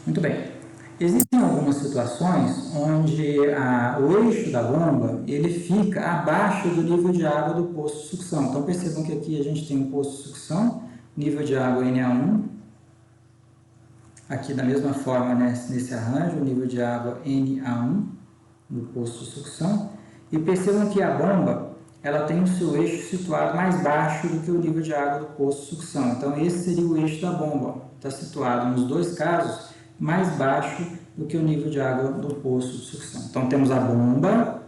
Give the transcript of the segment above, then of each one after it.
Muito bem. Existem algumas situações onde o eixo da bomba ele fica abaixo do nível de água do poço de sucção. Então percebam que aqui a gente tem um poço de sucção, nível de água Na1. Aqui da mesma forma, nesse arranjo, o nível de água Na1 no poço de sucção. E percebam que a bomba ela tem o seu eixo situado mais baixo do que o nível de água do poço de sucção. Então esse seria o eixo da bomba. Está situado nos dois casos mais baixo do que o nível de água do poço de sucção. Então temos a bomba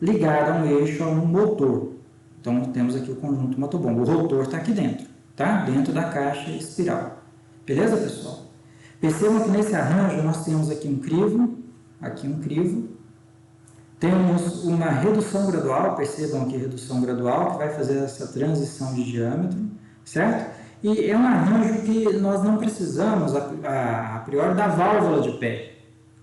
ligada a um eixo, a um motor. Então temos aqui o conjunto motobomba. O rotor está aqui dentro, tá? Dentro da caixa espiral. Beleza, pessoal? Percebam que nesse arranjo nós temos aqui um crivo, temos uma redução gradual, percebam aqui redução gradual, que vai fazer essa transição de diâmetro, certo? E é um arranjo que nós não precisamos, a priori, da válvula de pé.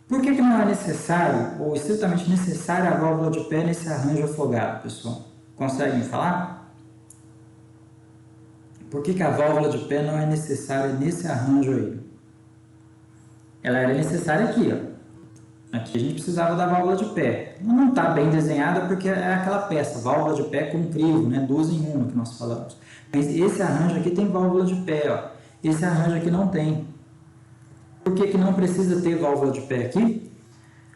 Por que não é necessário, ou estritamente necessária, a válvula de pé nesse arranjo afogado, pessoal? Conseguem falar? Por que a válvula de pé não é necessária nesse arranjo aí? Ela era necessária aqui, ó. Aqui a gente precisava da válvula de pé. Não está bem desenhada porque é aquela peça, válvula de pé com crivo, né? 2 em 1 que nós falamos. Mas esse arranjo aqui tem válvula de pé, ó. Esse arranjo aqui não tem. Por que não precisa ter válvula de pé aqui?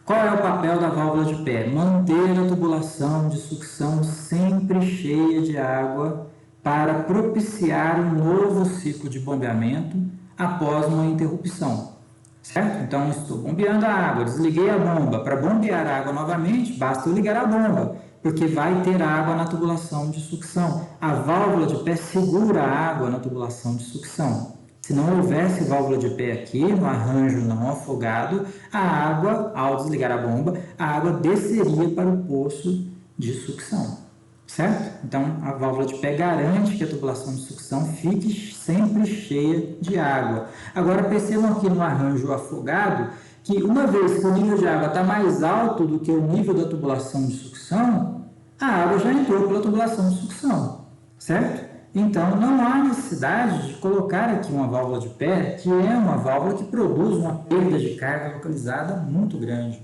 Qual é o papel da válvula de pé? Manter a tubulação de sucção sempre cheia de água para propiciar um novo ciclo de bombeamento após uma interrupção. Certo? Então, estou bombeando a água, desliguei a bomba. Para bombear a água novamente, basta eu ligar a bomba, porque vai ter água na tubulação de sucção. A válvula de pé segura a água na tubulação de sucção. Se não houvesse válvula de pé aqui, no arranjo não afogado, a água, ao desligar a bomba, a água desceria para o poço de sucção. Certo? Então, a válvula de pé garante que a tubulação de sucção fique sempre cheia de água. Agora, percebam aqui no arranjo afogado que uma vez que o nível de água está mais alto do que o nível da tubulação de sucção, a água já entrou pela tubulação de sucção. Certo? Então, não há necessidade de colocar aqui uma válvula de pé, que é uma válvula que produz uma perda de carga localizada muito grande.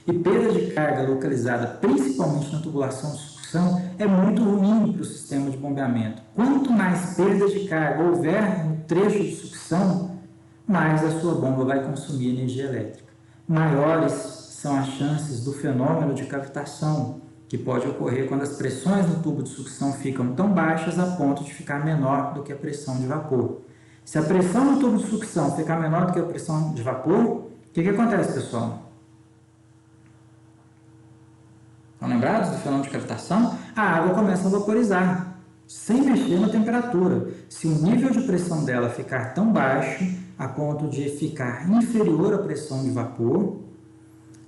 E perda de carga localizada, principalmente na tubulação de sucção, é muito ruim para o sistema de bombeamento. Quanto mais perda de carga houver no trecho de sucção, mais a sua bomba vai consumir energia elétrica. Maiores são as chances do fenômeno de cavitação, que pode ocorrer quando as pressões no tubo de sucção ficam tão baixas a ponto de ficar menor do que a pressão de vapor. Se a pressão no tubo de sucção ficar menor do que a pressão de vapor, o que acontece, pessoal? Estão lembrados do fenômeno de cavitação? A água começa a vaporizar, sem mexer na temperatura. Se o nível de pressão dela ficar tão baixo, a ponto de ficar inferior à pressão de vapor,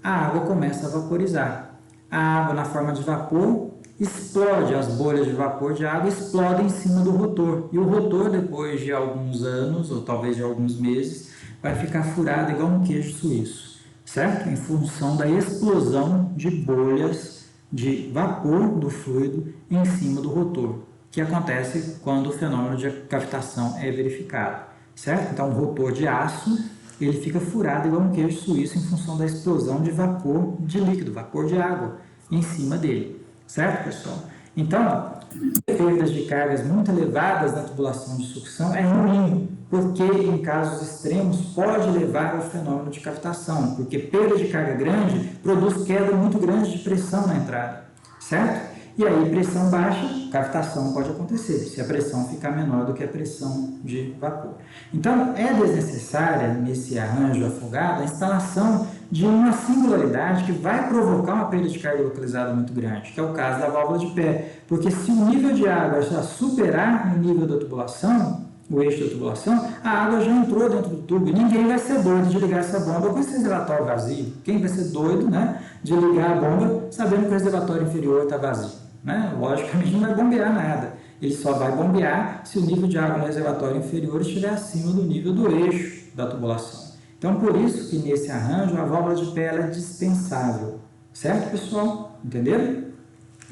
a água começa a vaporizar. A água, na forma de vapor, explode, as bolhas de vapor de água explodem em cima do rotor. E o rotor, depois de alguns anos, ou talvez de alguns meses, vai ficar furado igual um queijo suíço, certo? Em função da explosão de bolhas de vapor do fluido em cima do rotor, que acontece quando o fenômeno de cavitação é verificado, certo? Então, o rotor de aço, ele fica furado igual um queijo suíço em função da explosão de vapor de líquido, vapor de água em cima dele, certo, pessoal? Então, perdas de cargas muito elevadas na tubulação de sucção é ruim, porque em casos extremos pode levar ao fenômeno de cavitação, porque perda de carga grande produz queda muito grande de pressão na entrada, certo? E aí, pressão baixa, cavitação pode acontecer, se a pressão ficar menor do que a pressão de vapor. Então, é desnecessária, nesse arranjo afogado, a instalação de uma singularidade que vai provocar uma perda de carga localizada muito grande, que é o caso da válvula de pé. Porque se o nível de água já superar o nível da tubulação, o eixo da tubulação, a água já entrou dentro do tubo e ninguém vai ser doido de ligar essa bomba com esse reservatório vazio. Quem vai ser doido, né, de ligar a bomba sabendo que o reservatório inferior está vazio? Né? Logicamente não vai bombear nada. Ele só vai bombear se o nível de água no reservatório inferior estiver acima do nível do eixo da tubulação. Então, por isso que nesse arranjo a válvula de pé é dispensável. Certo, pessoal? Entenderam?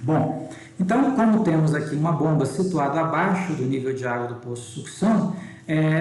Bom, então, como temos aqui uma bomba situada abaixo do nível de água do poço de sucção,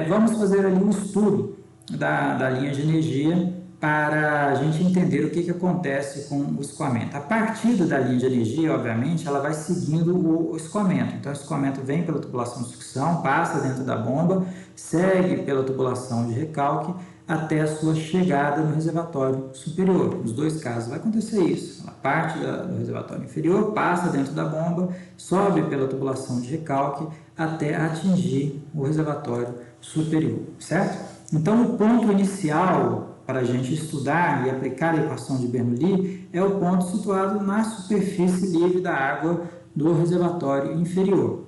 vamos fazer ali um estudo da linha de energia para a gente entender o que acontece com o escoamento. A partir da linha de energia, obviamente, ela vai seguindo o escoamento. Então, o escoamento vem pela tubulação de sucção, passa dentro da bomba, segue pela tubulação de recalque até a sua chegada no reservatório superior. Nos dois casos vai acontecer isso. Ela parte do reservatório inferior, passa dentro da bomba, sobe pela tubulação de recalque até atingir o reservatório superior, certo? Então, o ponto inicial para a gente estudar e aplicar a equação de Bernoulli é o ponto situado na superfície livre da água do reservatório inferior.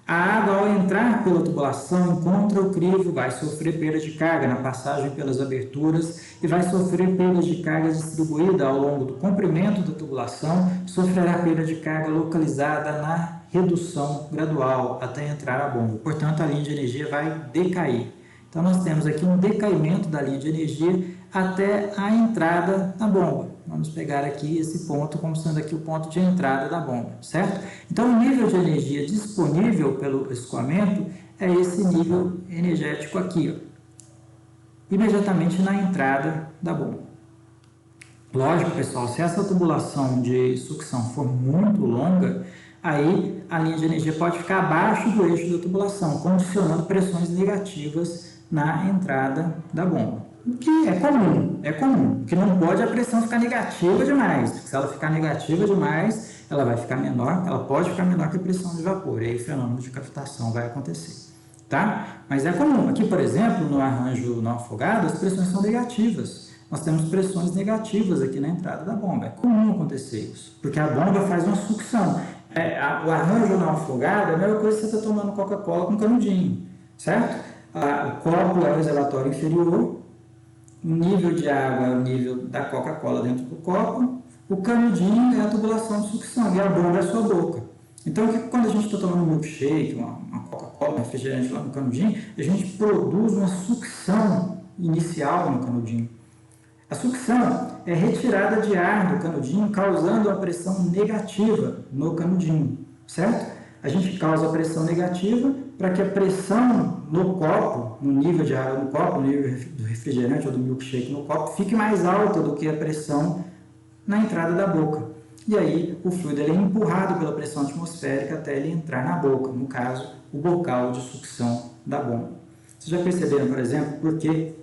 A água, ao entrar pela tubulação, encontra o crivo, vai sofrer perda de carga na passagem pelas aberturas e vai sofrer perda de carga distribuída ao longo do comprimento da tubulação, sofrerá perda de carga localizada na redução gradual até entrar a bomba. Portanto, a linha de energia vai decair. Então, nós temos aqui um decaimento da linha de energia até a entrada da bomba. Vamos pegar aqui esse ponto como sendo aqui o ponto de entrada da bomba, certo? Então, o nível de energia disponível pelo escoamento é esse nível energético aqui, ó, imediatamente na entrada da bomba. Lógico, pessoal, se essa tubulação de sucção for muito longa, aí a linha de energia pode ficar abaixo do eixo da tubulação, condicionando pressões negativas na entrada da bomba. O que é comum. O que não pode é a pressão ficar negativa demais, porque se ela ficar negativa demais, ela vai ficar menor, ela pode ficar menor que a pressão de vapor, e aí o fenômeno de cavitação vai acontecer, tá? Mas é comum. Aqui, por exemplo, no arranjo não afogado, as pressões são negativas. Nós temos pressões negativas aqui na entrada da bomba. É comum acontecer isso, porque a bomba faz uma sucção. O arranjo não afogado é a mesma coisa que você está tomando Coca-Cola com canudinho, certo? O copo é o reservatório inferior, o nível de água é o nível da Coca-Cola dentro do copo, o canudinho é a tubulação de sucção e a bomba é a sua boca. Então, quando a gente está tomando um milkshake, uma Coca-Cola, um refrigerante lá no canudinho, a gente produz uma sucção inicial no canudinho. A sucção é retirada de ar do canudinho, causando uma pressão negativa no canudinho, certo? A gente causa a pressão negativa para que a pressão no copo, no nível de água no copo, no nível do refrigerante ou do milkshake no copo, fique mais alta do que a pressão na entrada da boca. E aí o fluido ele é empurrado pela pressão atmosférica até ele entrar na boca, no caso, o bocal de sucção da bomba. Vocês já perceberam, por exemplo, porque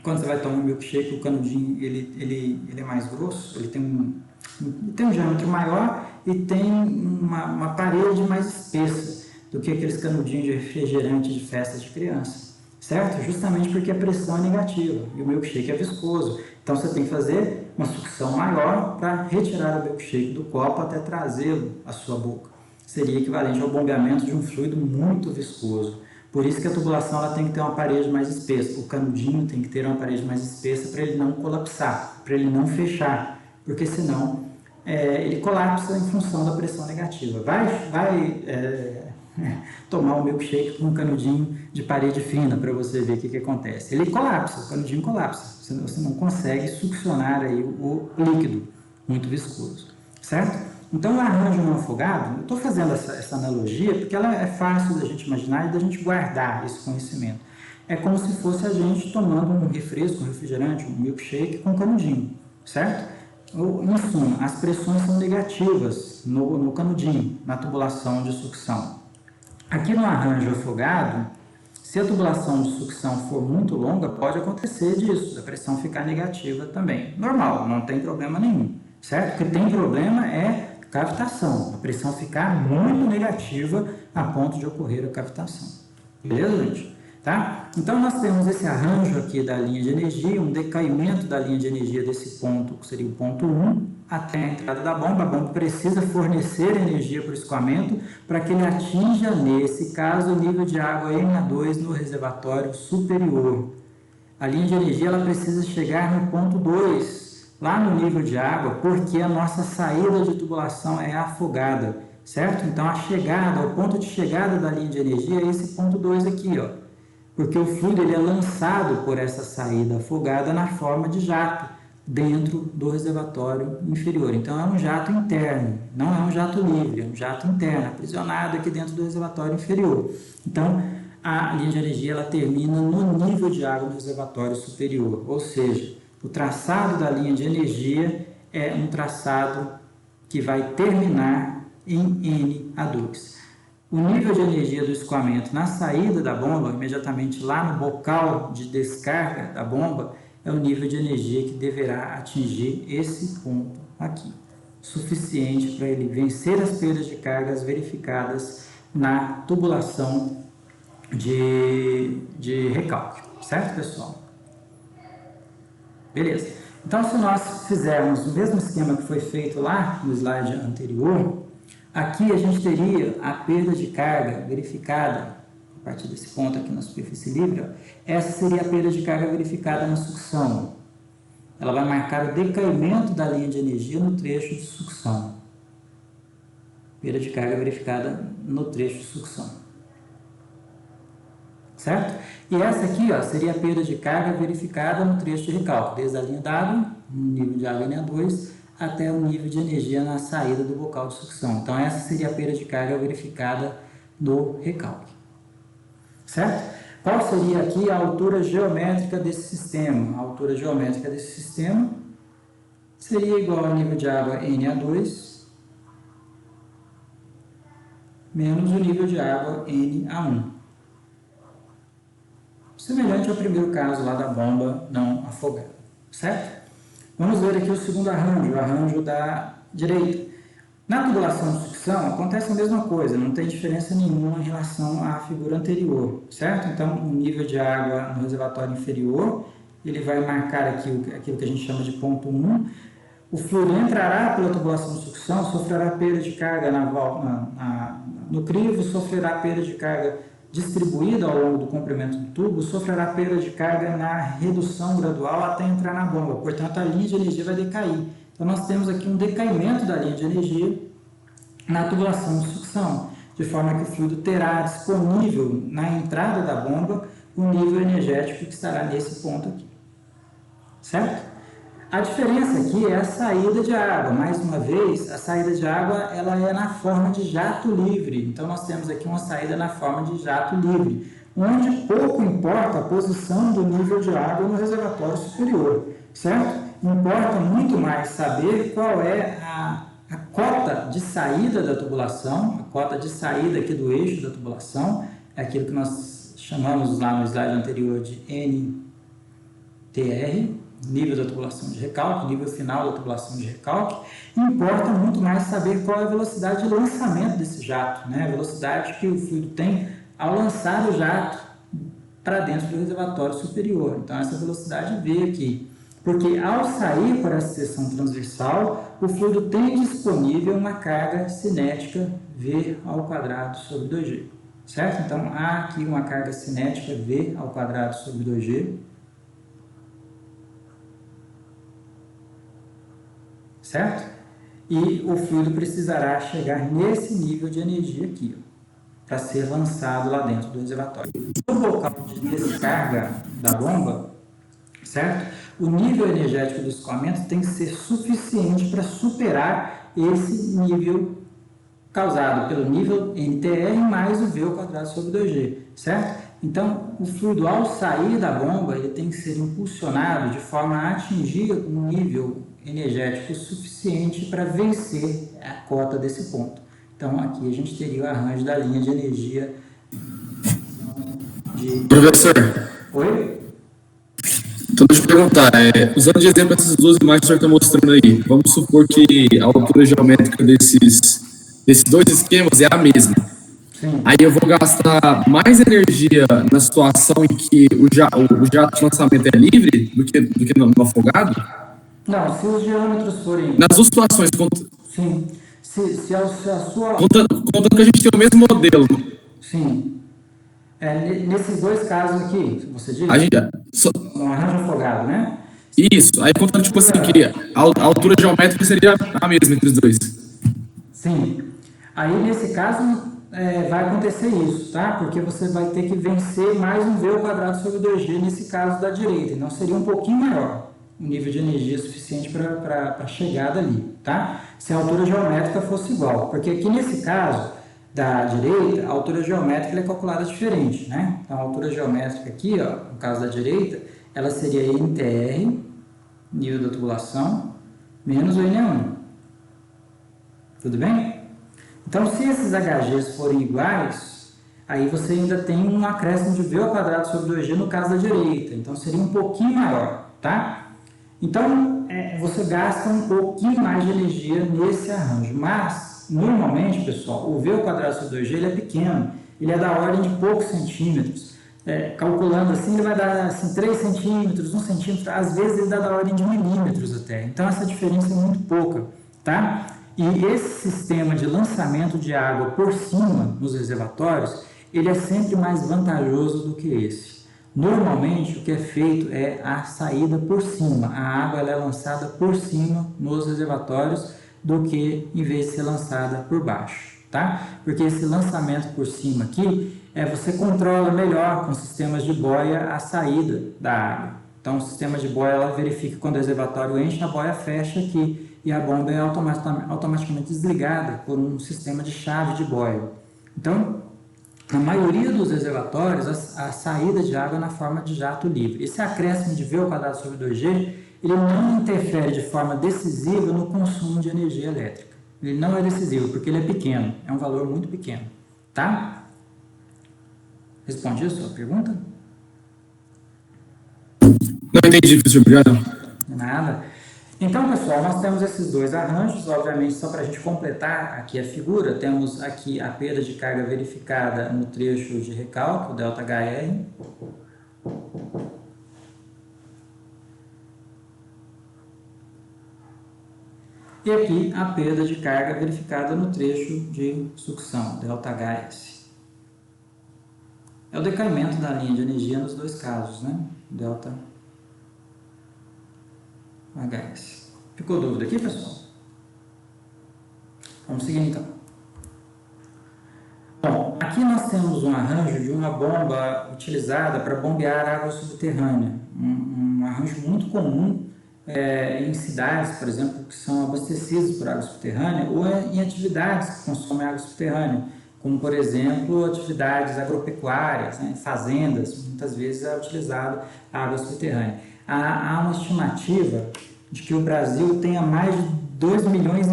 quando você vai tomar um milkshake, o canudinho ele é mais grosso, ele tem um diâmetro maior e tem uma parede mais espessa do que aqueles canudinhos de refrigerante de festa de criança, certo? Justamente porque a pressão é negativa e o milkshake é viscoso. Então você tem que fazer uma sucção maior para retirar o milkshake do copo até trazê-lo à sua boca. Seria equivalente ao bombeamento de um fluido muito viscoso. Por isso que a tubulação ela tem que ter uma parede mais espessa. O canudinho tem que ter uma parede mais espessa para ele não colapsar, para ele não fechar, porque senão ele colapsa em função da pressão negativa. Vai tomar um milkshake com um canudinho de parede fina para você ver o que acontece. Ele colapsa, o canudinho colapsa. Você não consegue succionar aí o líquido muito viscoso, certo? Então, o arranjo não afogado, eu estou fazendo essa analogia porque ela é fácil da gente imaginar e da gente guardar esse conhecimento. É como se fosse a gente tomando um refresco, um refrigerante, um milkshake com canudinho, certo? Em suma, as pressões são negativas no canudinho, na tubulação de sucção. Aqui no arranjo afogado, se a tubulação de sucção for muito longa, pode acontecer disso, a pressão ficar negativa também. Normal, não tem problema nenhum, certo? O que tem problema é cavitação, a pressão ficar muito negativa a ponto de ocorrer a cavitação. Beleza, gente? Tá? Então, nós temos esse arranjo aqui da linha de energia, um decaimento da linha de energia desse ponto, que seria o ponto 1, até a entrada da bomba. A bomba precisa fornecer energia para o escoamento para que ele atinja, nesse caso, o nível de água Na2 no reservatório superior. A linha de energia ela precisa chegar no ponto 2, lá no nível de água, porque a nossa saída de tubulação é afogada, certo? Então, a chegada, o ponto de chegada da linha de energia é esse ponto 2 aqui, ó. Porque o fluido ele é lançado por essa saída afogada na forma de jato dentro do reservatório inferior. Então, é um jato interno, não é um jato livre, é um jato interno, aprisionado aqui dentro do reservatório inferior. Então, a linha de energia ela termina no nível de água do reservatório superior, ou seja, o traçado da linha de energia é um traçado que vai terminar em Na2. O nível de energia do escoamento na saída da bomba, imediatamente lá no bocal de descarga da bomba, é o nível de energia que deverá atingir esse ponto aqui, suficiente para ele vencer as perdas de cargas verificadas na tubulação de recalque, certo, pessoal? Beleza. Então, se nós fizermos o mesmo esquema que foi feito lá no slide anterior, aqui a gente teria a perda de carga verificada, a partir desse ponto aqui na superfície livre, essa seria a perda de carga verificada na sucção. Ela vai marcar o decaimento da linha de energia no trecho de sucção. Perda de carga verificada no trecho de sucção. Certo? E essa aqui seria a perda de carga verificada no trecho de recalque, desde a linha d'água, no nível de água Na2, até o nível de energia na saída do bocal de sucção. Então, essa seria a perda de carga verificada no recalque. Certo? Qual seria aqui a altura geométrica desse sistema? A altura geométrica desse sistema seria igual ao nível de água Na2 menos o nível de água Na1. Semelhante ao primeiro caso lá da bomba não afogada, certo? Vamos ver aqui o segundo arranjo, o arranjo da direita. Na tubulação de sucção acontece a mesma coisa, não tem diferença nenhuma em relação à figura anterior, certo? Então, o nível de água no reservatório inferior, ele vai marcar aqui aquilo que a gente chama de ponto 1. O fluido entrará pela tubulação de sucção, sofrerá perda de carga no crivo, sofrerá perda de carga distribuída ao longo do comprimento do tubo, sofrerá perda de carga na redução gradual até entrar na bomba. Portanto, a linha de energia vai decair. Então, nós temos aqui um decaimento da linha de energia na tubulação de sucção, de forma que o fluido terá disponível na entrada da bomba o nível energético que estará nesse ponto aqui. Certo? A diferença aqui é a saída de água. Mais uma vez, a saída de água ela é na forma de jato livre. Então, nós temos aqui uma saída na forma de jato livre, onde pouco importa a posição do nível de água no reservatório superior, certo? Importa muito mais saber qual é a cota de saída da tubulação, a cota de saída aqui do eixo da tubulação, é aquilo que nós chamamos lá no slide anterior de NTR, nível da tubulação de recalque, nível final da tubulação de recalque. Importa muito mais saber qual é a velocidade de lançamento desse jato, né? A velocidade que o fluido tem ao lançar o jato para dentro do reservatório superior. Então, essa velocidade veio aqui, porque ao sair por essa seção transversal, o fluido tem disponível uma carga cinética V ao quadrado sobre 2G, certo? Então, há aqui uma carga cinética V ao quadrado sobre 2G, certo? E o fluido precisará chegar nesse nível de energia aqui, para ser lançado lá dentro do reservatório. No bocal de descarga da bomba, certo? O nível energético do escoamento tem que ser suficiente para superar esse nível causado pelo nível NTR mais o V ao quadrado sobre 2G, certo? Então, o fluido, ao sair da bomba, ele tem que ser impulsionado de forma a atingir um nível energético suficiente para vencer a cota desse ponto. Então, aqui a gente teria o arranjo da linha de energia de... Professor, Oi? então deixa eu perguntar, usando de exemplo essas duas imagens que o senhor está mostrando aí, vamos supor que a altura geométrica desses dois esquemas é a mesma. Sim. Aí eu vou gastar mais energia na situação em que o jato de lançamento é livre do que no afogado? Não, se os diâmetros forem... Nas duas situações, Sim. Se a sua... contando que a gente tem o mesmo modelo. Sim. Nesses dois casos aqui, que você disse, A gente, no arranjo afogado, né? isso, aí contando tipo assim, que a altura geométrica seria a mesma entre os dois. Sim. Aí, nesse caso, vai acontecer isso, tá? Porque você vai ter que vencer mais um V ao quadrado sobre 2G nesse caso da direita. Então, seria um pouquinho maior o nível de energia suficiente para a chegada ali, tá? Se a altura geométrica fosse igual. Porque aqui, nesse caso, da direita, a altura geométrica ela é calculada diferente, né? Então, a altura geométrica aqui, ó, no caso da direita, ela seria NTR, nível da tubulação, menos o NA1. Tudo bem? Então, se esses HGs forem iguais, aí você ainda tem um acréscimo de V ao quadrado sobre 2G no caso da direita. Então, seria um pouquinho maior, tá? Então, você gasta um pouquinho mais de energia nesse arranjo. Mas, normalmente, pessoal, o V ao quadrado sobre 2G ele é pequeno. Ele é da ordem de poucos centímetros. Calculando assim, ele vai dar assim, 3 centímetros, 1 centímetro. Às vezes, ele dá da ordem de milímetros até. Então, essa diferença é muito pouca, tá? E esse sistema de lançamento de água por cima nos reservatórios, ele é sempre mais vantajoso do que esse. Normalmente, o que é feito é a saída por cima. A água ela é lançada por cima nos reservatórios do que em vez de ser lançada por baixo, tá? Porque esse lançamento por cima aqui, você controla melhor com sistemas de boia a saída da água. Então, o sistema de boia ela verifica quando o reservatório enche, a boia fecha aqui e a bomba é automaticamente desligada por um sistema de chave de boia. Então, na maioria dos reservatórios, a saída de água é na forma de jato livre. Esse acréscimo de V ao quadrado sobre 2G, ele não interfere de forma decisiva no consumo de energia elétrica. Ele não é decisivo, porque ele é pequeno, é um valor muito pequeno, tá? Respondi a sua pergunta? Não entendi, professor, obrigado. Nada. Então, pessoal, nós temos esses dois arranjos, obviamente, só para a gente completar aqui a figura, temos aqui a perda de carga verificada no trecho de recalque, o ΔHR. E aqui a perda de carga verificada no trecho de sucção, ΔHS. É o decaimento da linha de energia nos dois casos, né? ΔHS. Ficou dúvida aqui, pessoal? Vamos seguir então. Bom, aqui nós temos um arranjo de uma bomba utilizada para bombear água subterrânea. Um arranjo muito comum em cidades, por exemplo, que são abastecidas por água subterrânea ou em atividades que consomem água subterrânea, como, por exemplo, atividades agropecuárias, né, fazendas, muitas vezes é utilizado a água subterrânea. Há uma estimativa de que o Brasil tenha mais de 2,5 milhões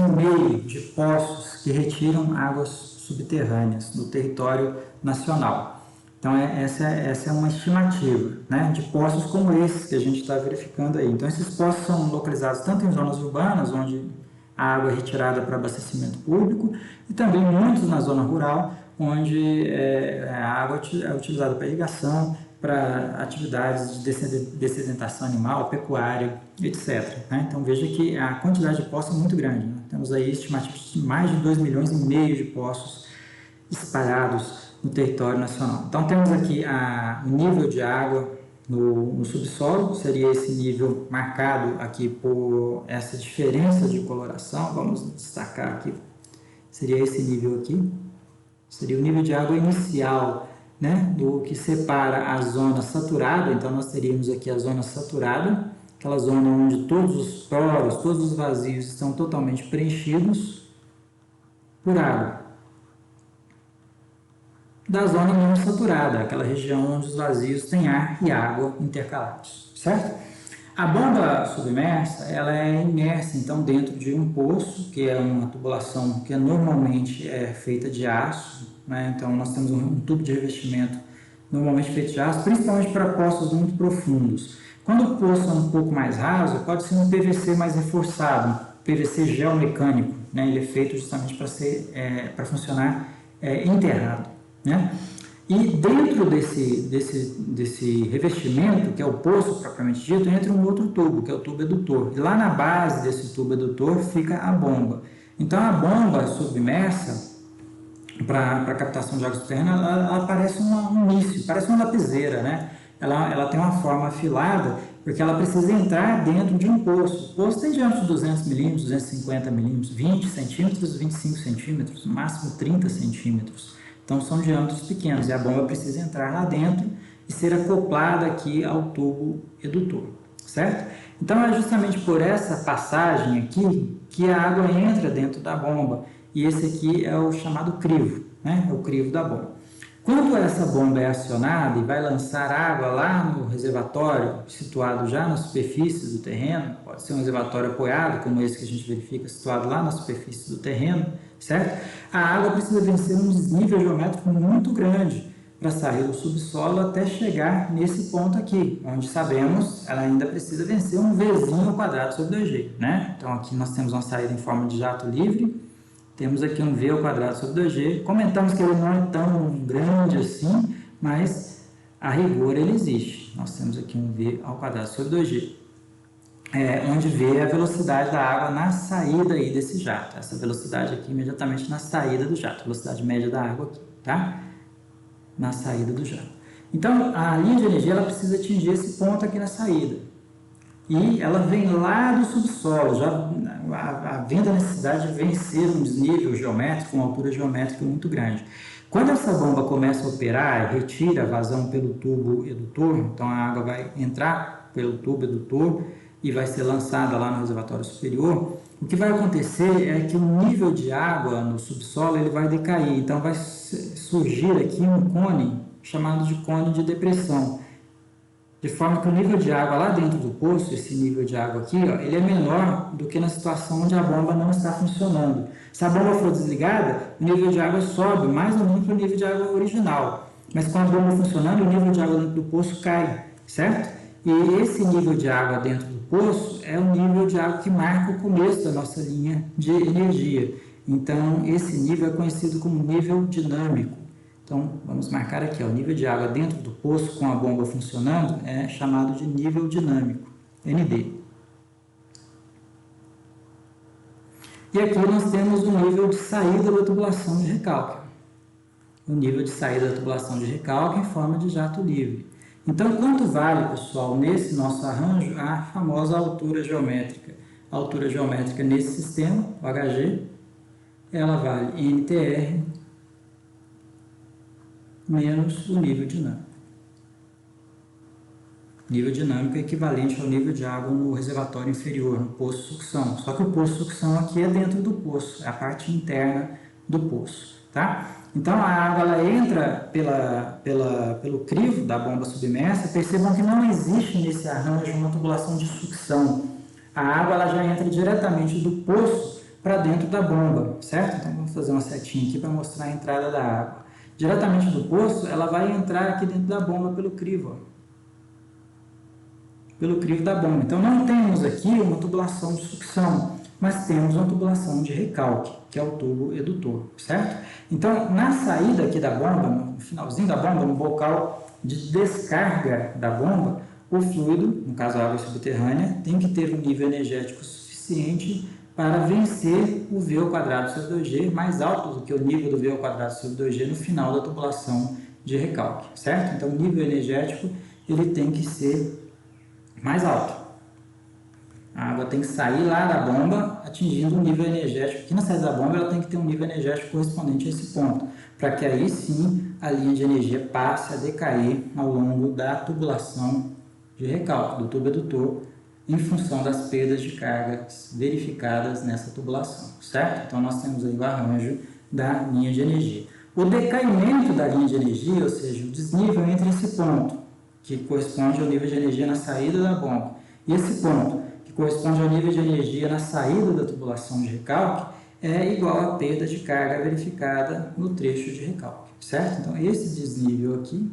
de poços que retiram águas subterrâneas no território nacional. Então, essa é uma estimativa, né, de poços como esses que a gente está verificando aí. Então, esses poços são localizados tanto em zonas urbanas, onde a água é retirada para abastecimento público, e também muitos na zona rural, onde a água é utilizada para irrigação, para atividades de dessedentação animal, pecuária, etc. Né? Então, veja que a quantidade de poços é muito grande. Né? Temos aí estimativas de mais de 2,5 milhões de poços espalhados no território nacional. Então, temos aqui o nível de água no subsolo, seria esse nível marcado aqui por essa diferença de coloração. Vamos destacar aqui, seria esse nível aqui. Seria o nível de água inicial, né, do que separa a zona saturada. Então, nós teríamos aqui a zona saturada, aquela zona onde todos os poros, todos os vazios estão totalmente preenchidos por água. Da zona não saturada, aquela região onde os vazios têm ar e água intercalados, certo? A bomba submersa, ela é imersa, então, dentro de um poço, que é uma tubulação que normalmente é feita de aço, né? Então, nós temos um tubo de revestimento normalmente feito de aço, principalmente para poços muito profundos. Quando o poço é um pouco mais raso, pode ser um PVC mais reforçado, um PVC geomecânico, né? Ele é feito justamente para funcionar enterrado, né? E dentro desse revestimento, que é o poço propriamente dito, entra um outro tubo, que é o tubo edutor. E lá na base desse tubo edutor fica a bomba. Então, a bomba submersa, para captação de água subterrânea, ela parece um míssil, parece uma lapiseira, né? Ela tem uma forma afilada, porque ela precisa entrar dentro de um poço. O poço tem diâmetro de 200 milímetros, 250 milímetros, 20 centímetros, 25 centímetros, no máximo 30 centímetros. Então, são diâmetros pequenos e a bomba precisa entrar lá dentro e ser acoplada aqui ao tubo edutor, certo? Então, é justamente por essa passagem aqui que a água entra dentro da bomba. E esse aqui é o chamado crivo, né? É o crivo da bomba. Quando essa bomba é acionada e vai lançar água lá no reservatório, situado já na superfície do terreno, pode ser um reservatório apoiado, como esse que a gente verifica, situado lá na superfície do terreno, certo? A água precisa vencer um desnível geométrico muito grande para sair do subsolo até chegar nesse ponto aqui, onde sabemos ela ainda precisa vencer um Vzinho ao quadrado sobre 2G, né? Então aqui nós temos uma saída em forma de jato livre, temos aqui um V ao quadrado sobre 2G, comentamos que ele não é tão grande assim, mas a rigor ele existe. Nós temos aqui um V ao quadrado sobre 2G, onde V é a velocidade da água na saída aí desse jato, essa velocidade aqui imediatamente na saída do jato, velocidade média da água aqui, tá? Na saída do jato. Então, a linha de energia ela precisa atingir esse ponto aqui na saída. E ela vem lá do subsolo, já havendo a necessidade de vencer um desnível geométrico, uma altura geométrica muito grande. Quando essa bomba começa a operar e retira a vazão pelo tubo edutor, então a água vai entrar pelo tubo edutor e vai ser lançada lá no reservatório superior, o que vai acontecer é que o nível de água no subsolo ele vai decair, então vai surgir aqui um cone chamado de cone de depressão, de forma que o nível de água lá dentro do poço, esse nível de água aqui, ó, ele é menor do que na situação onde a bomba não está funcionando. Se a bomba for desligada, o nível de água sobe mais ou menos para o nível de água original, mas com a bomba funcionando, o nível de água dentro do poço cai, certo? E esse nível de água dentro do poço é o nível de água que marca o começo da nossa linha de energia. Então, esse nível é conhecido como nível dinâmico. Então, vamos marcar aqui, ó, o nível de água dentro do poço com a bomba funcionando é chamado de nível dinâmico, ND. E aqui nós temos o nível de saída da tubulação de recalque. O nível de saída da tubulação de recalque em forma de jato livre. Então, quanto vale, pessoal, nesse nosso arranjo, a famosa altura geométrica? A altura geométrica nesse sistema, o HG, ela vale NTR menos o nível dinâmico. Nível dinâmico é equivalente ao nível de água no reservatório inferior, no poço de sucção. Só que o poço de sucção aqui é dentro do poço, é a parte interna do poço, tá? Então a água ela entra pelo crivo da bomba submersa. Percebam que não existe nesse arranjo uma tubulação de sucção. A água ela já entra diretamente do poço para dentro da bomba, certo? Então vamos fazer uma setinha aqui para mostrar a entrada da água. Diretamente do poço, ela vai entrar aqui dentro da bomba pelo crivo, ó. Pelo crivo da bomba. Então, não temos aqui uma tubulação de sucção, mas temos uma tubulação de recalque, que é o tubo edutor, certo? Então, na saída aqui da bomba, no finalzinho da bomba, no bocal de descarga da bomba, o fluido, no caso a água subterrânea, tem que ter um nível energético suficiente para vencer o V ao quadrado sobre 2G, mais alto do que o nível do V ao quadrado sobre 2G no final da tubulação de recalque, certo? Então, o nível energético ele tem que ser mais alto. A água tem que sair lá da bomba, atingindo um nível energético. Aqui na saída da bomba, ela tem que ter um nível energético correspondente a esse ponto, para que aí sim a linha de energia passe a decair ao longo da tubulação de recalque, do tubo edutor, em função das perdas de cargas verificadas nessa tubulação, certo? Então, nós temos aí o arranjo da linha de energia. O decaimento da linha de energia, ou seja, o desnível entre esse ponto, que corresponde ao nível de energia na saída da bomba, e esse ponto, que corresponde ao nível de energia na saída da tubulação de recalque, é igual à perda de carga verificada no trecho de recalque, certo? Então, esse desnível aqui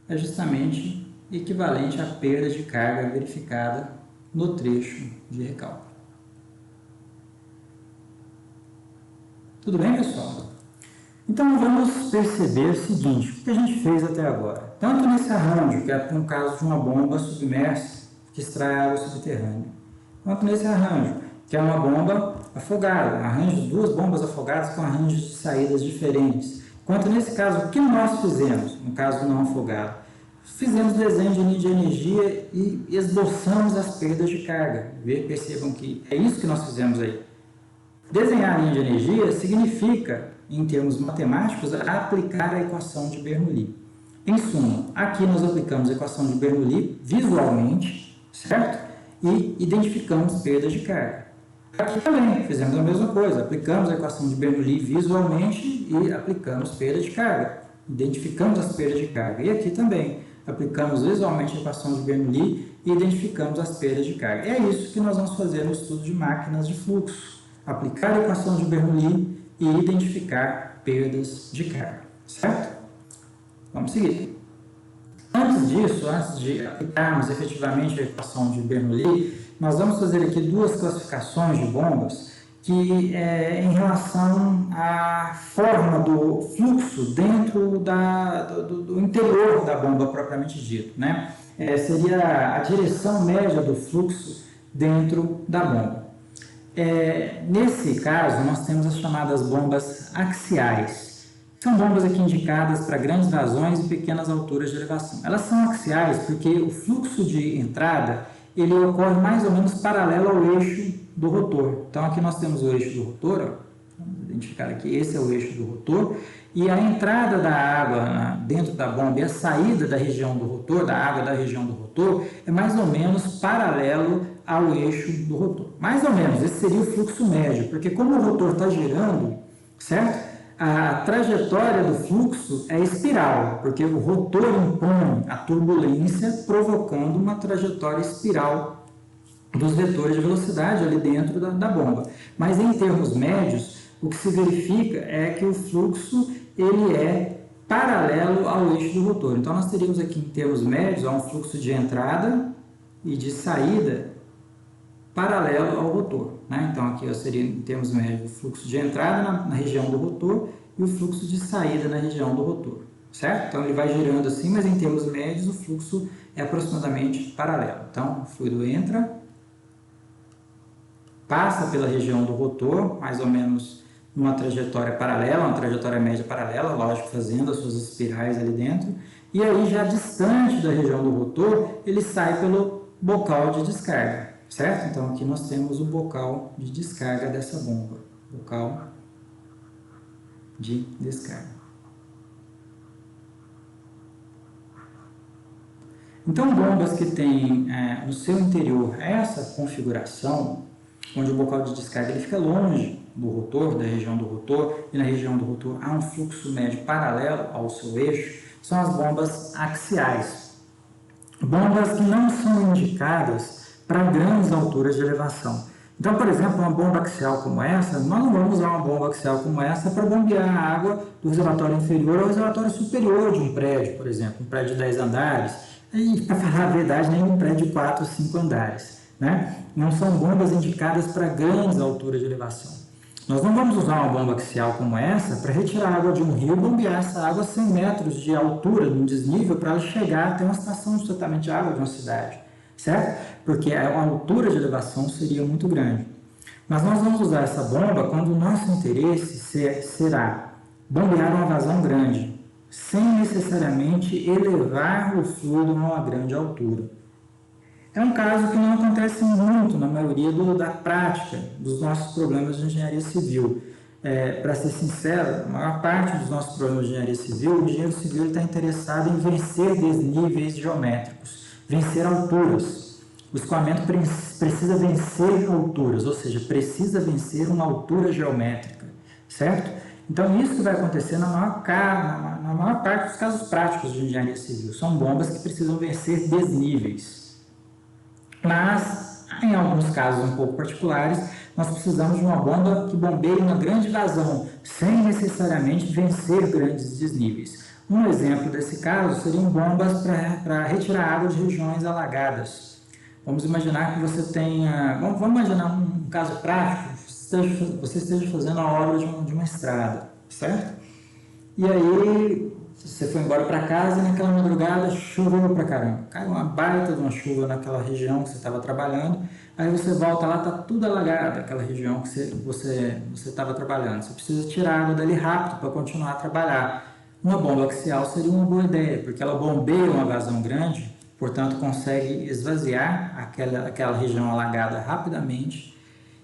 é justamente equivalente à perda de carga verificada no trecho de recalque. Tudo bem, pessoal? Então, vamos perceber o seguinte, o que a gente fez até agora. Tanto nesse arranjo, que é no caso de uma bomba submersa, que extrai água subterrânea, quanto nesse arranjo, que é uma bomba afogada, arranjo de duas bombas afogadas com arranjos de saídas diferentes. Quanto nesse caso, o que nós fizemos, no caso do não afogado? Fizemos desenho de linha de energia e esboçamos as perdas de carga. Percebam que é isso que nós fizemos aí. Desenhar a linha de energia significa, em termos matemáticos, aplicar a equação de Bernoulli. Em suma, aqui nós aplicamos a equação de Bernoulli visualmente, certo? E identificamos perdas de carga. Aqui também fizemos a mesma coisa, aplicamos a equação de Bernoulli visualmente e aplicamos perda de carga, identificamos as perdas de carga. E aqui também aplicamos visualmente a equação de Bernoulli e identificamos as perdas de carga. É isso que nós vamos fazer no estudo de máquinas de fluxo, aplicar a equação de Bernoulli e identificar perdas de carga, certo? Vamos seguir. Antes disso, antes de aplicarmos efetivamente a equação de Bernoulli, nós vamos fazer aqui duas classificações de bombas que em relação à forma do fluxo dentro do interior da bomba propriamente dito, né? Seria a direção média do fluxo dentro da bomba. Nesse caso, nós temos as chamadas bombas axiais. São bombas aqui indicadas para grandes vazões e pequenas alturas de elevação. Elas são axiais porque o fluxo de entrada ele ocorre mais ou menos paralelo ao eixo do rotor. Então, aqui nós temos o eixo do rotor, ó. Vamos identificar aqui, esse é o eixo do rotor, e a entrada da água dentro da bomba e a saída da região do rotor, da água da região do rotor, é mais ou menos paralelo ao eixo do rotor. Mais ou menos, esse seria o fluxo médio, porque como o rotor está girando, certo? A trajetória do fluxo é espiral, porque o rotor impõe a turbulência, provocando uma trajetória espiral dos vetores de velocidade ali dentro da bomba. Mas em termos médios, o que se verifica é que o fluxo ele é paralelo ao eixo do rotor. Então, nós teríamos aqui em termos médios um fluxo de entrada e de saída paralelo ao rotor, né? Então, aqui seria em termos médios o fluxo de entrada na região do rotor e o fluxo de saída na região do rotor, certo? Então, ele vai girando assim, mas em termos médios o fluxo é aproximadamente paralelo. Então, o fluido entra, passa pela região do rotor, mais ou menos numa trajetória paralela, uma trajetória média paralela, lógico, fazendo as suas espirais ali dentro, e aí já distante da região do rotor, ele sai pelo bocal de descarga. Certo? Então, aqui nós temos o bocal de descarga dessa bomba. Bocal de descarga. Então, bombas que têm no seu interior essa configuração, onde o bocal de descarga ele fica longe do rotor, da região do rotor, e na região do rotor há um fluxo médio paralelo ao seu eixo, são as bombas axiais. Bombas que não são indicadas para grandes alturas de elevação. Então, por exemplo, uma bomba axial como essa, nós não vamos usar uma bomba axial como essa para bombear a água do reservatório inferior ao reservatório superior de um prédio, por exemplo, um prédio de 10 andares, e, para falar a verdade, nem um prédio de 4 ou 5 andares, né? Não são bombas indicadas para grandes alturas de elevação. Nós não vamos usar uma bomba axial como essa para retirar água de um rio e bombear essa água a 100 metros de altura, num desnível, para ela chegar até uma estação de tratamento de água de uma cidade. Certo? Porque a altura de elevação seria muito grande. Mas nós vamos usar essa bomba quando o nosso interesse será bombear uma vazão grande, sem necessariamente elevar o fluido a uma grande altura. É um caso que não acontece muito na maioria da prática dos nossos problemas de engenharia civil. Para ser sincero, a maior parte dos nossos problemas de engenharia civil, o engenheiro civil está interessado em vencer desníveis geométricos, vencer alturas. O escoamento precisa vencer alturas, ou seja, precisa vencer uma altura geométrica, certo? Então, isso que vai acontecer na maior parte dos casos práticos de engenharia civil. São bombas que precisam vencer desníveis. Mas, em alguns casos um pouco particulares, nós precisamos de uma bomba que bombeie uma grande vazão, sem necessariamente vencer grandes desníveis. Um exemplo desse caso seriam bombas para retirar água de regiões alagadas. Vamos imaginar que você tenha... Vamos imaginar um caso prático, você esteja fazendo a obra de uma estrada, certo? E aí, você foi embora para casa e naquela madrugada choveu pra caramba. Caiu uma baita de uma chuva naquela região que você estava trabalhando. Aí você volta lá, está tudo alagado, aquela região que você estava trabalhando. Você precisa tirar a água dali rápido para continuar a trabalhar. Uma bomba axial seria uma boa ideia, porque ela bombeia uma vazão grande, portanto consegue esvaziar aquela região alagada rapidamente,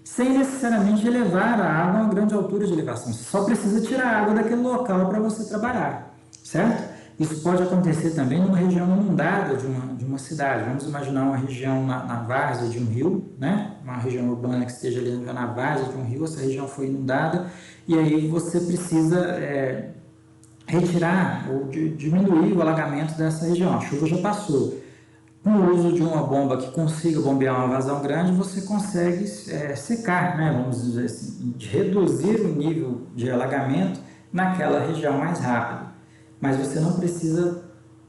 sem necessariamente elevar a água a uma grande altura de elevação. Você só precisa tirar a água daquele local para você trabalhar, certo? Isso pode acontecer também numa região inundada de uma cidade. Vamos imaginar uma região na várzea de um rio, né? Uma região urbana que esteja ali na várzea de um rio, essa região foi inundada, e aí você precisa retirar ou diminuir o alagamento dessa região. A chuva já passou. Com o uso de uma bomba que consiga bombear uma vazão grande, você consegue secar, né? Vamos dizer assim, reduzir o nível de alagamento naquela região mais rápido. Mas você não precisa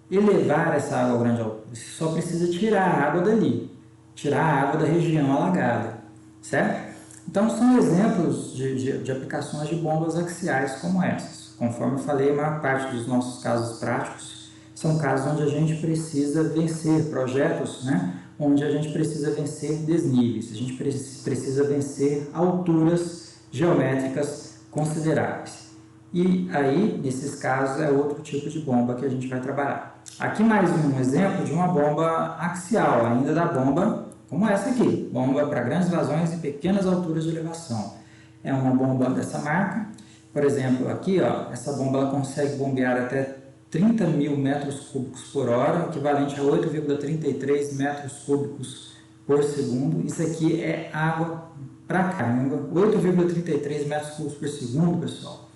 elevar essa água a grande altura, você só precisa tirar a água dali, tirar a água da região alagada, certo? Então são exemplos de aplicações de bombas axiais como essas. Conforme eu falei, a maior parte dos nossos casos práticos são casos onde a gente precisa vencer projetos, né? Onde a gente precisa vencer desníveis, a gente precisa vencer alturas geométricas consideráveis. E aí, nesses casos, é outro tipo de bomba que a gente vai trabalhar. Aqui mais um exemplo de uma bomba axial, ainda da bomba como essa aqui, bomba para grandes vazões e pequenas alturas de elevação. É uma bomba dessa marca. Por exemplo, aqui, ó, essa bomba ela consegue bombear até 30 mil metros cúbicos por hora, equivalente a 8,33 metros cúbicos por segundo. Isso aqui é água pra caramba, 8,33 metros cúbicos por segundo, pessoal.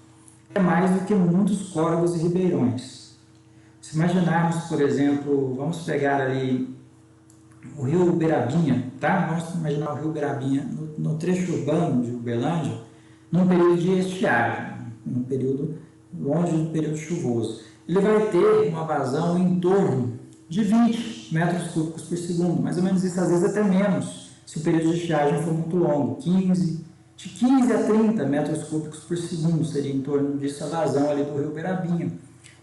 É mais do que muitos córregos e ribeirões. Se imaginarmos, por exemplo, vamos pegar ali o rio Uberabinha, tá? Vamos imaginar o rio Uberabinha no trecho urbano de Uberlândia, num período de estiagem, num período longe do período chuvoso. Ele vai ter uma vazão em torno de 20 metros cúbicos por segundo, mais ou menos isso, às vezes até menos, se o período de estiagem for muito longo, de 15 a 30 metros cúbicos por segundo, seria em torno disso a vazão ali do rio Uberabinha.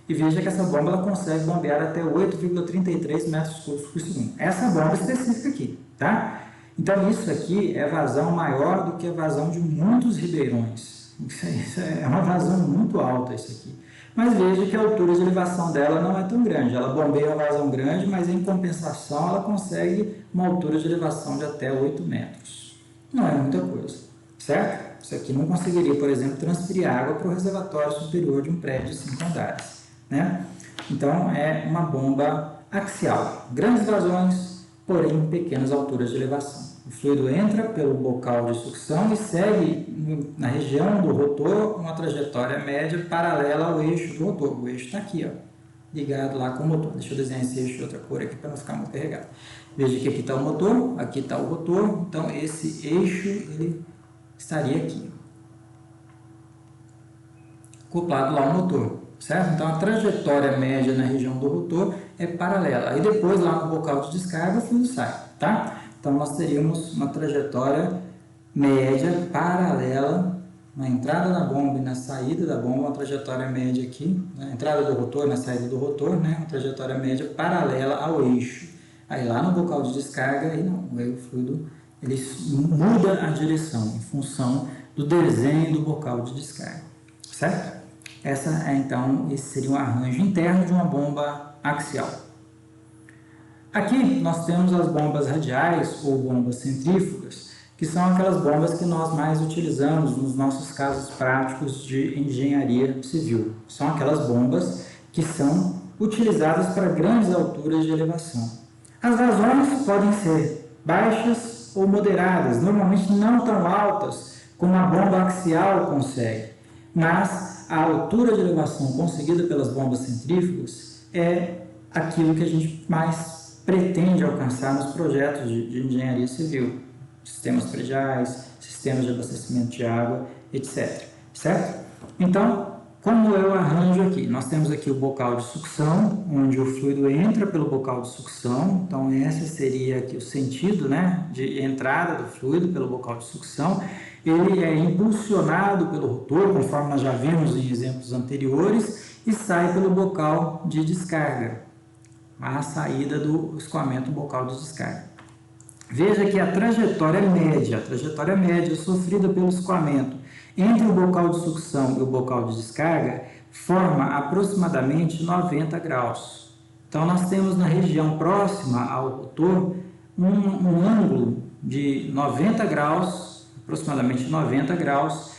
E veja que essa bomba ela consegue bombear até 8,33 metros cúbicos por segundo. Essa bomba específica aqui, tá? Então isso aqui é vazão maior do que a vazão de muitos ribeirões. Isso é uma vazão muito alta isso aqui. Mas veja que a altura de elevação dela não é tão grande. Ela bombeia uma vazão grande, mas em compensação ela consegue uma altura de elevação de até 8 metros. Não é muita coisa, certo? Isso aqui não conseguiria, por exemplo, transferir água para o reservatório superior de um prédio de 5 andares, né? Então é uma bomba axial. Grandes vazões, porém em pequenas alturas de elevação. O fluido entra pelo bocal de sucção e segue na região do rotor uma trajetória média paralela ao eixo do rotor. O eixo está aqui, ó, ligado lá com o motor. Deixa eu desenhar esse eixo de outra cor aqui para não ficar muito carregado. Veja que aqui está o motor, aqui está o rotor, então esse eixo ele estaria aqui, acoplado lá ao motor, certo? Então a trajetória média na região do rotor é paralela. Aí depois lá no bocal de descarga o fluido sai, tá? Então, nós teríamos uma trajetória média paralela na entrada da bomba e na saída da bomba, uma trajetória média aqui, na entrada do rotor, na saída do rotor, né? Uma trajetória média paralela ao eixo. Aí lá no bocal de descarga, aí não, aí o fluido ele muda a direção em função do desenho do bocal de descarga, certo? Esse seria um arranjo interno de uma bomba axial. Aqui nós temos as bombas radiais ou bombas centrífugas, que são aquelas bombas que nós mais utilizamos nos nossos casos práticos de engenharia civil. São aquelas bombas que são utilizadas para grandes alturas de elevação. As vazões podem ser baixas ou moderadas, normalmente não tão altas como a bomba axial consegue, mas a altura de elevação conseguida pelas bombas centrífugas é aquilo que a gente mais pretende alcançar nos projetos de engenharia civil, sistemas prediais, sistemas de abastecimento de água, etc. Certo? Então, como eu arranjo aqui? Nós temos aqui o bocal de sucção, onde o fluido entra pelo bocal de sucção, então esse seria aqui o sentido, né, de entrada do fluido pelo bocal de sucção. Ele é impulsionado pelo rotor, conforme nós já vimos em exemplos anteriores, e sai pelo bocal de descarga, a saída do escoamento bocal de descarga. Veja que a trajetória média sofrida pelo escoamento entre o bocal de sucção e o bocal de descarga forma aproximadamente 90 graus. Então, nós temos na região próxima ao rotor um ângulo de 90 graus, aproximadamente 90 graus,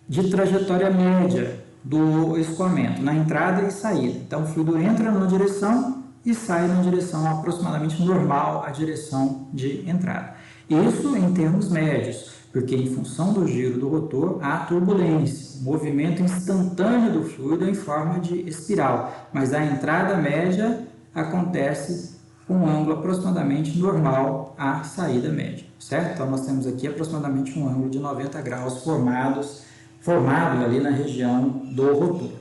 de trajetória média do escoamento, na entrada e saída. Então, o fluido entra numa direção e sai numa direção aproximadamente normal à direção de entrada. Isso em termos médios, porque em função do giro do rotor há turbulência, movimento instantâneo do fluido em forma de espiral, mas a entrada média acontece com um ângulo aproximadamente normal à saída média, certo? Então, nós temos aqui aproximadamente um ângulo de 90 graus formado ali na região do rotor.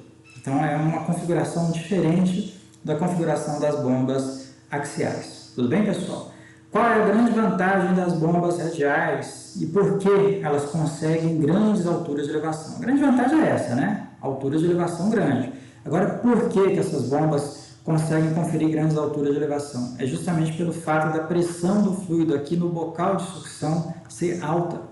Então, é uma configuração diferente da configuração das bombas axiais. Tudo bem, pessoal? Qual é a grande vantagem das bombas radiais e por que elas conseguem grandes alturas de elevação? A grande vantagem é essa, né? Altura de elevação grande. Agora, por que essas bombas conseguem conferir grandes alturas de elevação? É justamente pelo fato da pressão do fluido aqui no bocal de sucção ser alta.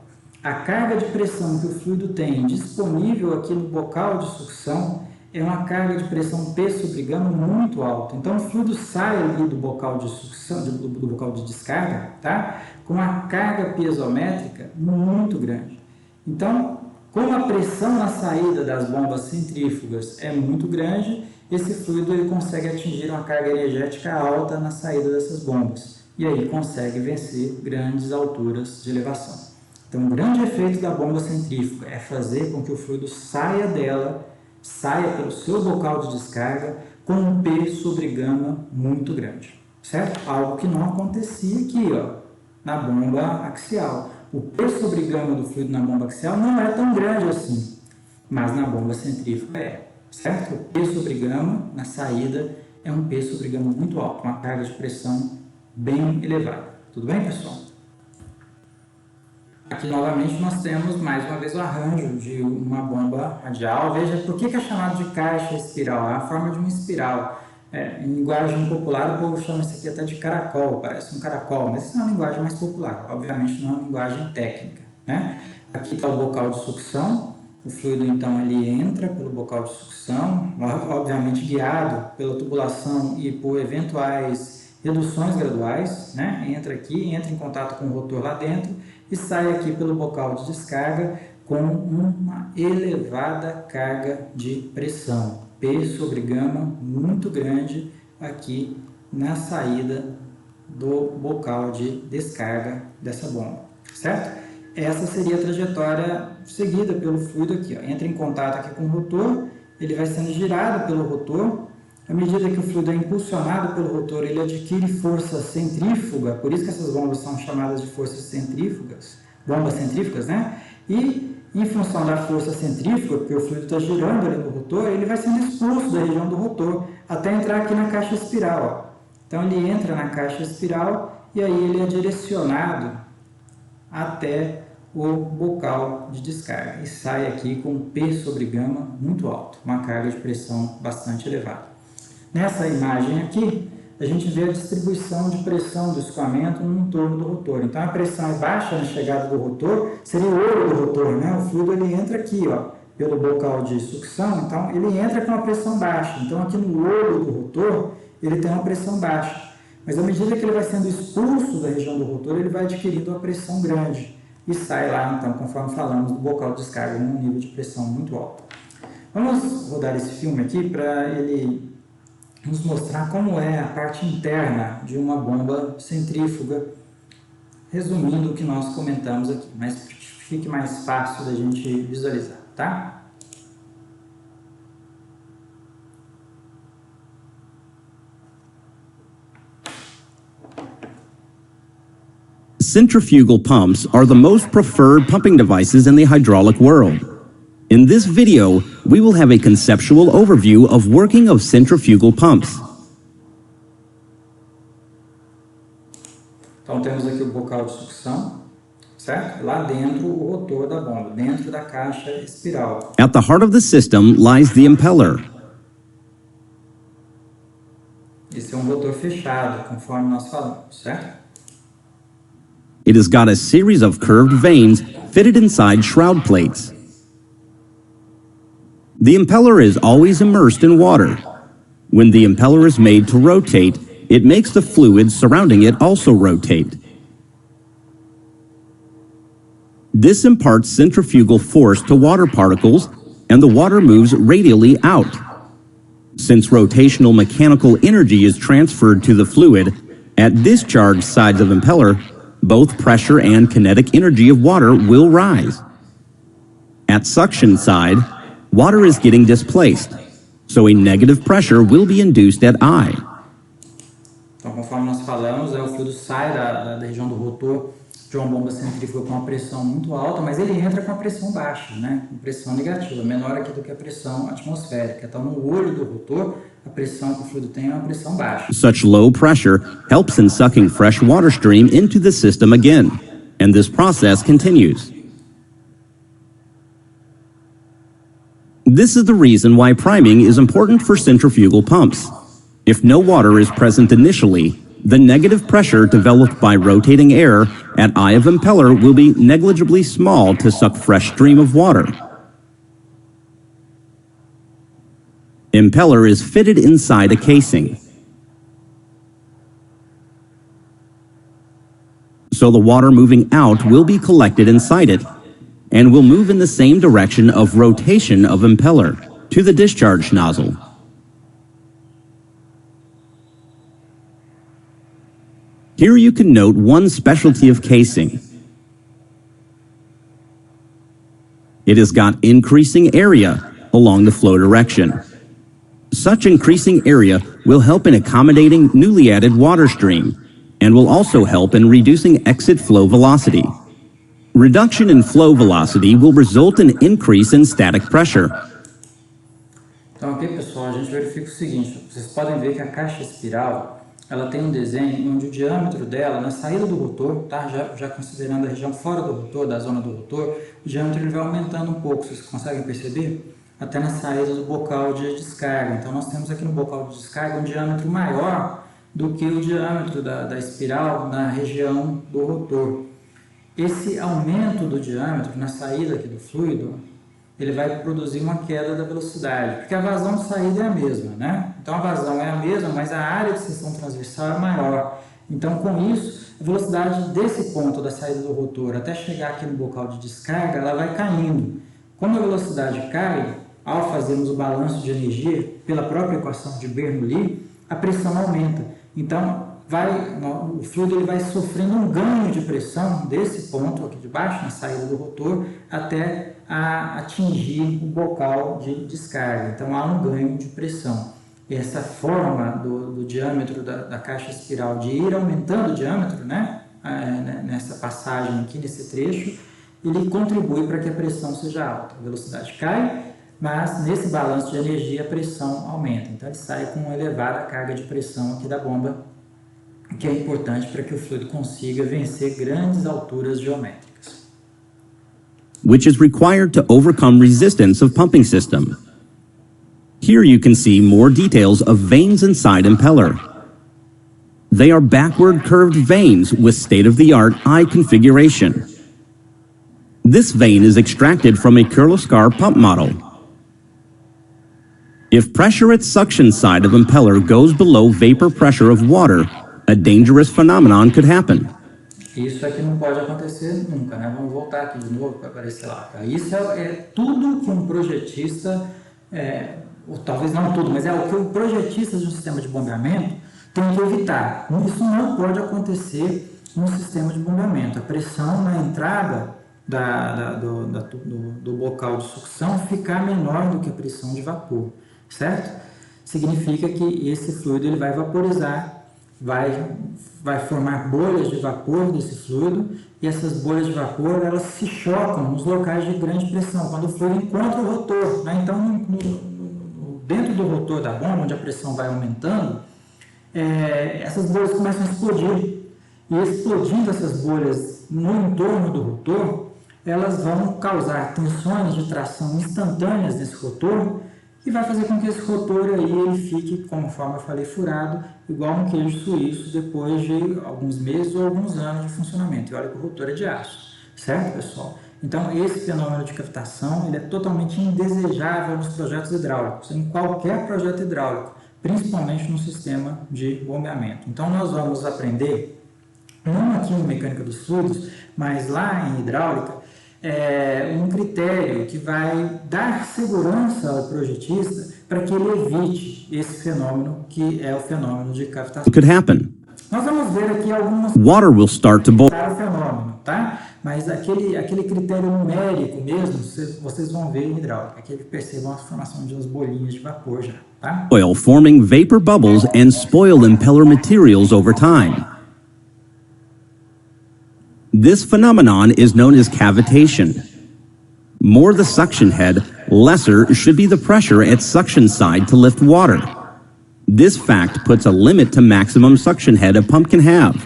A carga de pressão que o fluido tem disponível aqui no bocal de sucção é uma carga de pressão P sobre gama muito alta. Então, o fluido sai ali do bocal de sucção, do bocal de descarga, tá? Com uma carga piezométrica muito grande. Então, como a pressão na saída das bombas centrífugas é muito grande, esse fluido ele consegue atingir uma carga energética alta na saída dessas bombas. E aí consegue vencer grandes alturas de elevação. Então, o grande efeito da bomba centrífuga é fazer com que o fluido saia dela, saia pelo seu bocal de descarga com um P sobre gama muito grande, certo? Algo que não acontecia aqui, ó, na bomba axial. O P sobre gama do fluido na bomba axial não é tão grande assim, mas na bomba centrífuga é, certo? O P sobre gama na saída é um P sobre gama muito alto, uma carga de pressão bem elevada. Tudo bem, pessoal? Aqui novamente nós temos mais uma vez o arranjo de uma bomba radial. Veja por que é chamado de caixa espiral, é a forma de uma espiral. Em linguagem popular o povo chama isso aqui até de caracol, parece um caracol, mas isso é uma linguagem mais popular, obviamente não é uma linguagem técnica, né? Aqui está o bocal de sucção, o fluido então ele entra pelo bocal de sucção, obviamente guiado pela tubulação e por eventuais reduções graduais, né? Entra aqui, entra em contato com o rotor lá dentro e sai aqui pelo bocal de descarga com uma elevada carga de pressão, P sobre gama muito grande aqui na saída do bocal de descarga dessa bomba, certo? Essa seria a trajetória seguida pelo fluido aqui, ó. Entra em contato aqui com o rotor, ele vai sendo girado pelo rotor. À medida que o fluido é impulsionado pelo rotor, ele adquire força centrífuga, por isso que essas bombas são chamadas de forças centrífugas, bombas centrífugas, né? E em função da força centrífuga, porque o fluido está girando ali no rotor, ele vai sendo expulso da região do rotor até entrar aqui na caixa espiral, ó. Então ele entra na caixa espiral e aí ele é direcionado até o bocal de descarga e sai aqui com P sobre gama muito alto, uma carga de pressão bastante elevada. Nessa imagem aqui, a gente vê a distribuição de pressão do escoamento no entorno do rotor. Então, a pressão é baixa na chegada do rotor, seria o olho do rotor, né? O fluido ele entra aqui, ó, pelo bocal de sucção, então ele entra com uma pressão baixa. Então, aqui no olho do rotor, ele tem uma pressão baixa. Mas, à medida que ele vai sendo expulso da região do rotor, ele vai adquirindo uma pressão grande. E sai lá, então, conforme falamos, do bocal de descarga, num nível de pressão muito alto. Vamos rodar esse filme aqui para ele nos mostrar como é a parte interna de uma bomba centrífuga, resumindo o que nós comentamos aqui, mas fique mais fácil da gente visualizar, tá? Centrifugal pumps are the most preferred pumping devices in the hydraulic world. In this video, we will have a conceptual overview of working of centrifugal pumps. Então temos aqui o bocal de sucção, certo? Lá dentro o rotor da bomba, dentro da caixa espiral. At the heart of the system lies the impeller. Esse é um rotor fechado, conforme nós falamos, certo? It has got a series of curved vanes fitted inside shroud plates. The impeller is always immersed in water. When the impeller is made to rotate, it makes the fluid surrounding it also rotate. This imparts centrifugal force to water particles and the water moves radially out. Since rotational mechanical energy is transferred to the fluid, at discharge sides of impeller, both pressure and kinetic energy of water will rise. At suction side, water is getting displaced, so a negative pressure will be induced at I. Então, conforme nós falamos, o fluido sai da região do rotor de uma bomba centrífuga com uma pressão muito alta, mas ele entra com a pressão baixa, né? Com pressão negativa, menor aqui do que a pressão atmosférica. Então, no olho do rotor, a pressão que o fluido tem é uma pressão baixa. Such low pressure helps in sucking fresh water stream into the system again, and this process continues. This is the reason why priming is important for centrifugal pumps. If no water is present initially, the negative pressure developed by rotating air at eye of impeller will be negligibly small to suck fresh stream of water. Impeller is fitted inside a casing, so the water moving out will be collected inside it and will move in the same direction of rotation of impeller to the discharge nozzle. Here you can note one specialty of casing. It has got increasing area along the flow direction. Such increasing area will help in accommodating newly added water stream and will also help in reducing exit flow velocity. Reduction in flow velocity will result in increase in static pressure. Então aqui, pessoal, a gente verifica o seguinte, vocês podem ver que a caixa espiral, ela tem um desenho onde o diâmetro dela, na saída do rotor, tá? já considerando a região fora do rotor, da zona do rotor, o diâmetro ele vai aumentando um pouco, vocês conseguem perceber? Até na saída do bocal de descarga. Então nós temos aqui no bocal de descarga um diâmetro maior do que o diâmetro da espiral na região do rotor. Esse aumento do diâmetro na saída aqui do fluido, ele vai produzir uma queda da velocidade, porque a vazão de saída é a mesma, né? Então a vazão é a mesma, mas a área de seção transversal é maior. Então com isso, a velocidade desse ponto da saída do rotor até chegar aqui no bocal de descarga, ela vai caindo. Quando a velocidade cai, ao fazermos o balanço de energia, pela própria equação de Bernoulli, a pressão aumenta. Então o fluido ele vai sofrendo um ganho de pressão desse ponto aqui de baixo, na saída do rotor, até atingir o bocal de descarga. Então há um ganho de pressão. Essa forma do diâmetro da caixa espiral de ir aumentando o diâmetro, né, nessa passagem aqui, nesse trecho, ele contribui para que a pressão seja alta. A velocidade cai, mas nesse balanço de energia a pressão aumenta. Então ele sai com uma elevada carga de pressão aqui da bomba, que é importante para que o fluido consiga vencer grandes alturas geométricas. Which is required to overcome resistance of pumping system. Here you can see more details of vanes inside impeller. They are backward curved vanes with state-of-the-art eye configuration. This vane is extracted from a Kirloskar pump model. If pressure at suction side of impeller goes below vapor pressure of water, a dangerous phenomenon could happen. Isso aqui não pode acontecer nunca, né? Vamos voltar aqui de novo para aparecer lá. Isso é tudo que um projetista, ou talvez não tudo, mas é o que o projetista de um sistema de bombeamento tem que evitar. Isso não pode acontecer no sistema de bombeamento. A pressão na entrada do bocal de sucção ficar menor do que a pressão de vapor, certo? Significa que esse fluido ele vai vaporizar, vai formar bolhas de vapor desse fluido, e essas bolhas de vapor elas se chocam nos locais de grande pressão, quando o fluido encontra o rotor, né? Então dentro do rotor da bomba, onde a pressão vai aumentando, essas bolhas começam a explodir, e explodindo essas bolhas no entorno do rotor, elas vão causar tensões de tração instantâneas nesse rotor, e vai fazer com que esse rotor aí ele fique, conforme eu falei, furado, igual um queijo suíço, depois de alguns meses ou alguns anos de funcionamento. E olha que o rotor é de aço, certo, pessoal? Então, esse fenômeno de cavitação ele é totalmente indesejável nos projetos hidráulicos, em qualquer projeto hidráulico, principalmente no sistema de bombeamento. Então, nós vamos aprender, não aqui em mecânica dos fluidos, mas lá em hidráulica, um critério que vai dar segurança ao projetista para que ele evite esse fenômeno, que é o fenômeno de cavitação. Could happen. Nós vamos ver aqui algumas Water will start to boil. para o fenômeno, tá? Mas aquele critério numérico mesmo, vocês vão ver em hidráulica, que ele percebam a formação de umas bolinhas de vapor já, tá? Forming vapor bubbles and spoil impeller materials over time. This phenomenon is known as cavitation. More the suction head, lesser should be the pressure at suction side to lift water. This fact puts a limit to maximum suction head a pump can have.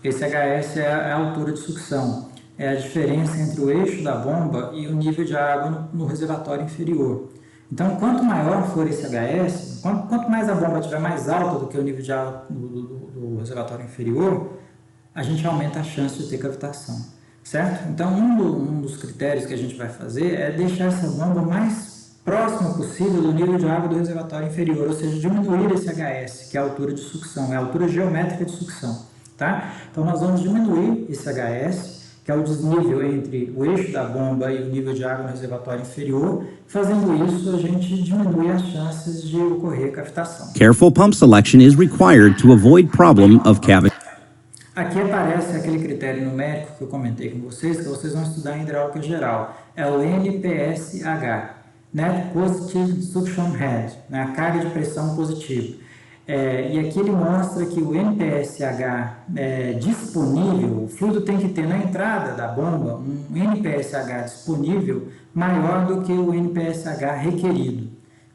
Esse HS é a altura de sucção, é a diferença entre o eixo da bomba e o nível de água no reservatório inferior. Então, quanto maior for esse HS, quanto mais a bomba estiver mais alta do que o nível de água do reservatório inferior, a gente aumenta a chance de ter cavitação, certo? Então, um dos critérios que a gente vai fazer é deixar essa bomba mais próxima possível do nível de água do reservatório inferior, ou seja, diminuir esse HS, que é a altura de sucção, é a altura geométrica de sucção, tá? Então, nós vamos diminuir esse HS, que é o desnível entre o eixo da bomba e o nível de água no reservatório inferior. Fazendo isso, a gente diminui as chances de ocorrer cavitação. Careful pump selection is required to avoid problem of cavitation. Aqui aparece aquele critério numérico que eu comentei com vocês, que vocês vão estudar em hidráulica geral. É o NPSH, Net Positive Suction Head, né? A carga de pressão positiva. E aqui ele mostra que o NPSH disponível, o fluido tem que ter na entrada da bomba um NPSH disponível maior do que o NPSH requerido.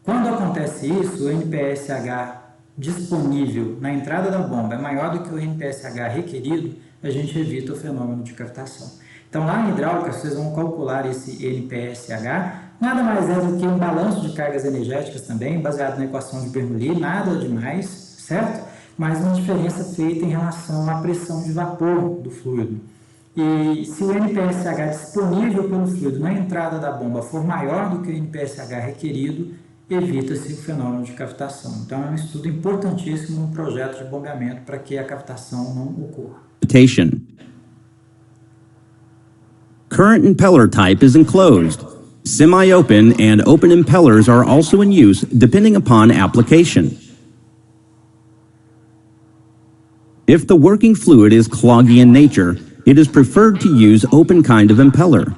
Quando acontece isso, o NPSH disponível na entrada da bomba é maior do que o NPSH requerido, a gente evita o fenômeno de cavitação. Então, lá em hidráulica, vocês vão calcular esse NPSH, nada mais é do que um balanço de cargas energéticas também, baseado na equação de Bernoulli, nada demais, certo? Mas uma diferença feita em relação à pressão de vapor do fluido. E se o NPSH disponível pelo fluido na entrada da bomba for maior do que o NPSH requerido, evita-se o fenômeno de cavitação. Então, é um estudo importantíssimo no projeto de bombeamento para que a cavitação não ocorra. Current impeller type is enclosed. Semi-open and open impellers are also in use depending upon application. If the working fluid is cloggy in nature, it is preferred to use open kind of impeller.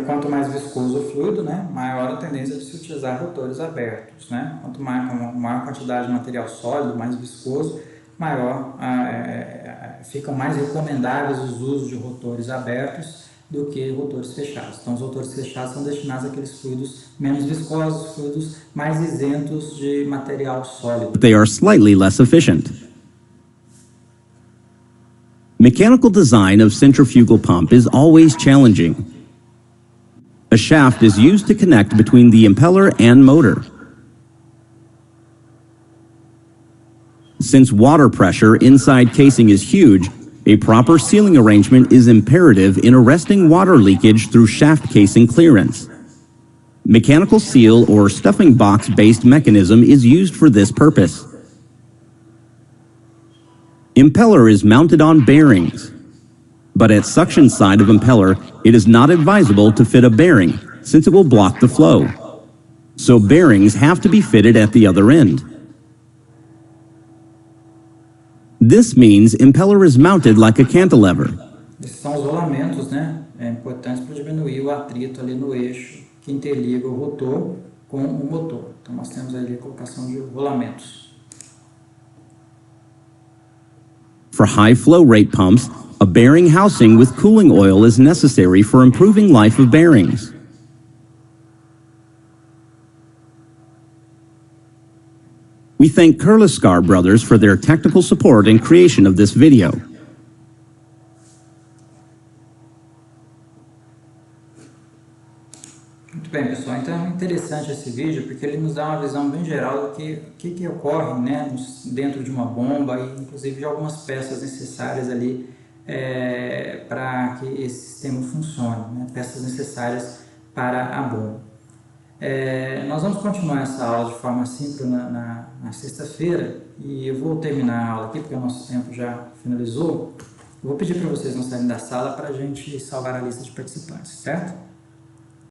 Quanto mais viscoso o fluido, né, maior a tendência de se utilizar rotores abertos, né? Quanto maior quantidade de material sólido, mais viscoso, maior ficam mais recomendáveis os usos de rotores abertos do que rotores fechados. Então, os rotores fechados são destinados àqueles fluidos menos viscosos, fluidos mais isentos de material sólido. They are slightly less efficient. Mechanical design of centrifugal pump is always challenging. A shaft is used to connect between the impeller and motor. Since water pressure inside casing is huge, a proper sealing arrangement is imperative in arresting water leakage through shaft casing clearance. Mechanical seal or stuffing box-based mechanism is used for this purpose. Impeller is mounted on bearings. But at suction side of impeller, it is not advisable to fit a bearing, since it will block the flow. So bearings have to be fitted at the other end. This means impeller is mounted like a cantilever. Esses são os rolamentos, né? Importantes para diminuir o atrito ali no eixo que interliga o rotor com o motor. Então nós temos ali a colocação de rolamentos. For high flow rate pumps, a bearing housing with cooling oil is necessary for improving life of bearings. We thank Kirloskar Brothers for their technical support and creation of this video. Muito bem, pessoal. Então é interessante esse vídeo porque ele nos dá uma visão bem geral do que ocorre, né, dentro de uma bomba e inclusive de algumas peças necessárias ali para que esse sistema funcione, né, peças necessárias para a bomba. Nós vamos continuar essa aula de forma síncrona na sexta-feira e eu vou terminar a aula aqui porque o nosso tempo já finalizou. Eu vou pedir para vocês não saírem da sala para a gente salvar a lista de participantes, certo?